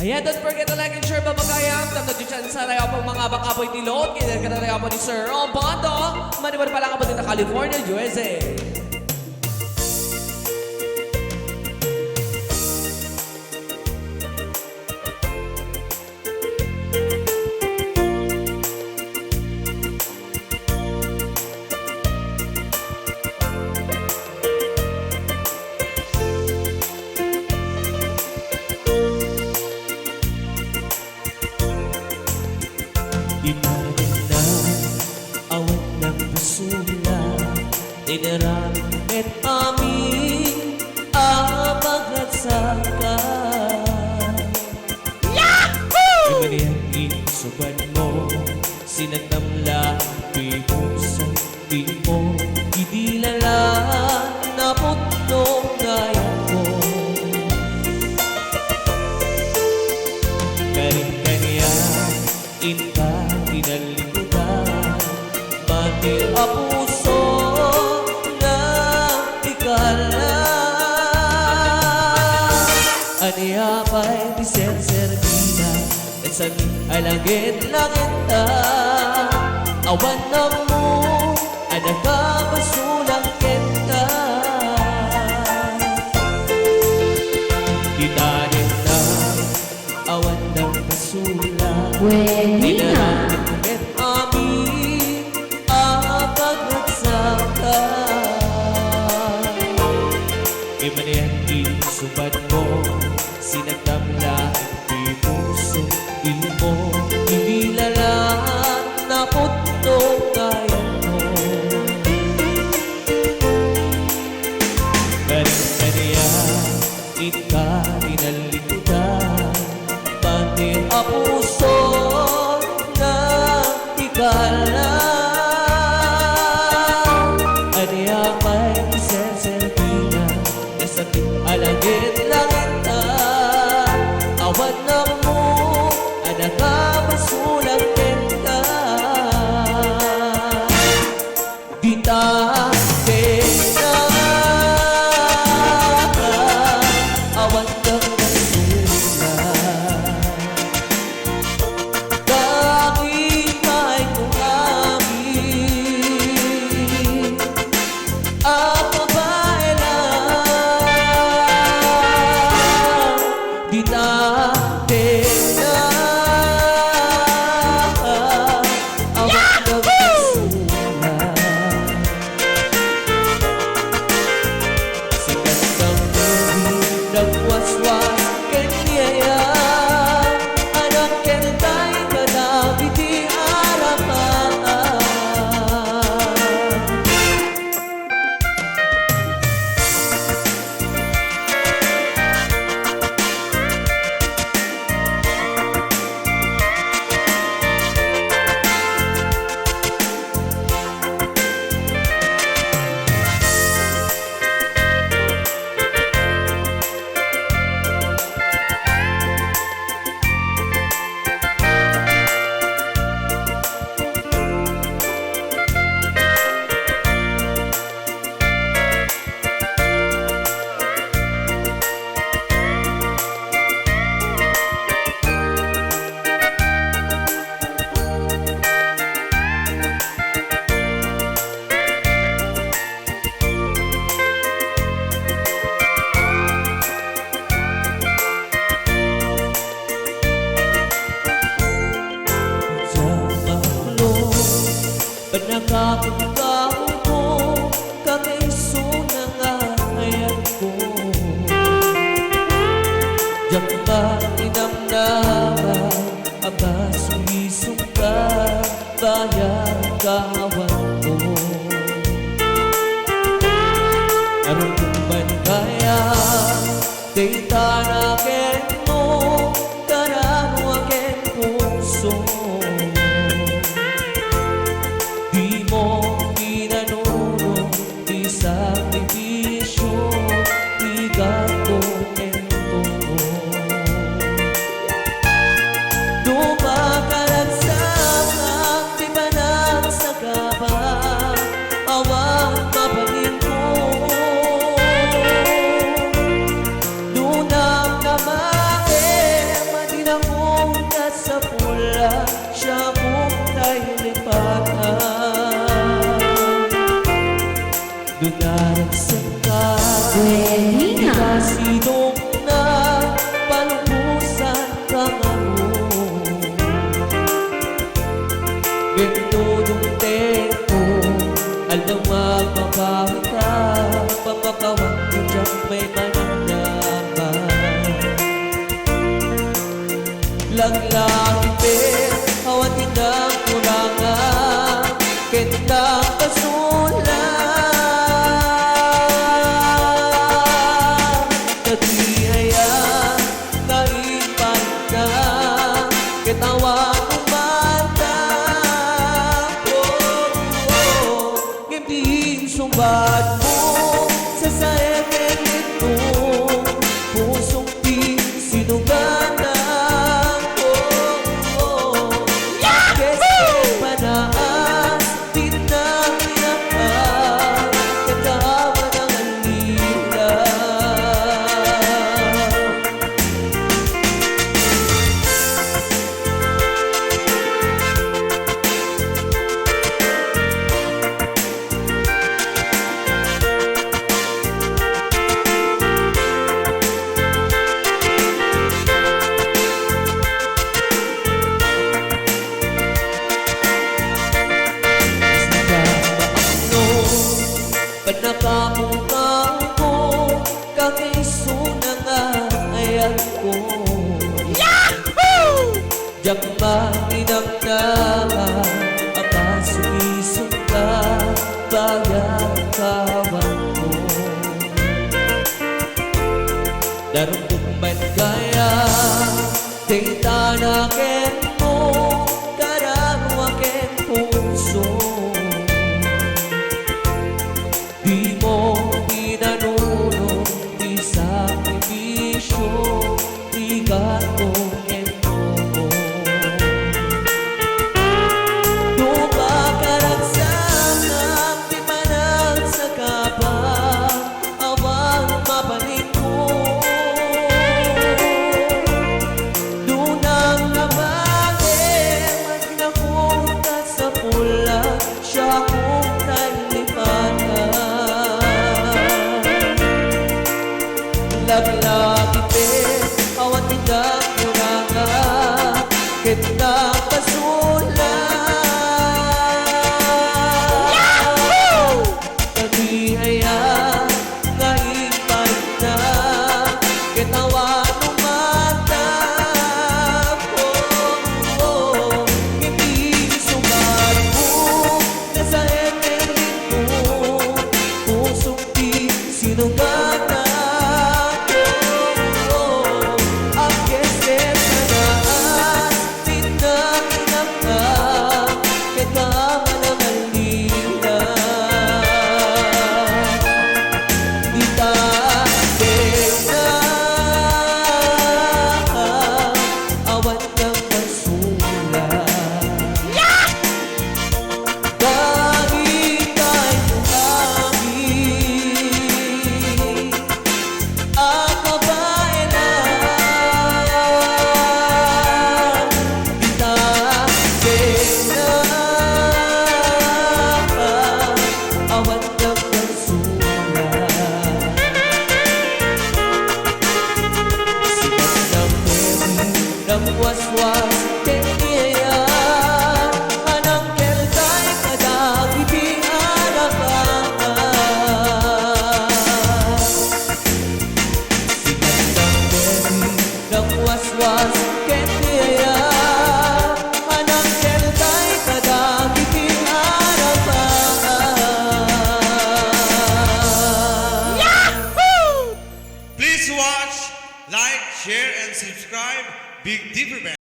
Ayan, don't forget to like and share babagayang. Tamad yun dyan sa layo pong mga bakapoy tilot. Kaya ka na layo po ni Sir Ron Bondo. Maniwala pa lang ako dito California, USA. Di pa rin na awat ng pusula, dinaramit aming pagratsakan. Yahoo! Di ba niyang isuban mo, sinatamla pipuso, di mo idilala na putong gaya ko. Karing-kanya inka pinalikutan, pati ang puso na ikala. Aniyapay di sensertina, at sa alagit-langit na awan na mo, anagabasulang kenta. Ditanin na awan ng basula, Pwede na. Dinaramit aming pagratsakan. Di man yan isubad mo, sinatamla di puso, di mo inilalaan na putong kaya mo. Kanya ika pinalikutan, pati ang puso na ikala. Aniyapay sensertina, nasa alagit-langit na awan na mo, anagabasulang kenta. Di tayo na awan ng basula, bakit may kumamit ang babae lang. Di tayo na awan ng basula, sikat ng movie nagwaswas kanyaya, anak kentay kadabiti arapan. Panakapagkaw ko, kakaiso na nga ayan ko. Diyan ba inamnaman, aba sulisong ka, bayan kawan ko. Anong man kaya, kay tanakin mo, karano akin puso. Di mo pinanuno, di sakripisyo, di gato ento mo. Dumakalat sa di ba nagsagaba, awang mapaling ko. Doon may mananaman. Laglangipin, hawatin ng kurangan, kitang pasulan. Nagihaya, kaipan na, kitawan umanda. Ngipin sumbat mo sa saetin nito, pusong di sinugatan. Kasi panaas, di na iyakan, katawa ng alila. Panakamukaw ko, kakisunang ayat ko. Yahoo! Diyak maninang na, apasugisong ka, bagang kawan ko. Darumpuman kaya, di tanakin mo, karawakin puso. Di mo pinanuno, di sakripisyo, di gato ito mo. Dumakaragsanak, di panagsagabang, awang mabalik ko. Dunang nabagin, magnakunta sa pula, siya kong nalipatan. Laglagipin, hawatin ng kurangan, kitang pasulan. Nagihaya, kaipan na, kitawan umanda. Ngipin sumat mo, nasa eterito, pusong di sinugatan. Was-was, keniyan, anang kelday kadagi di harapan. Sikat ng beri ng was-was, keniyan, anang kelday kadagi di harapan. Please watch, like, share, and subscribe Big Dipper Band.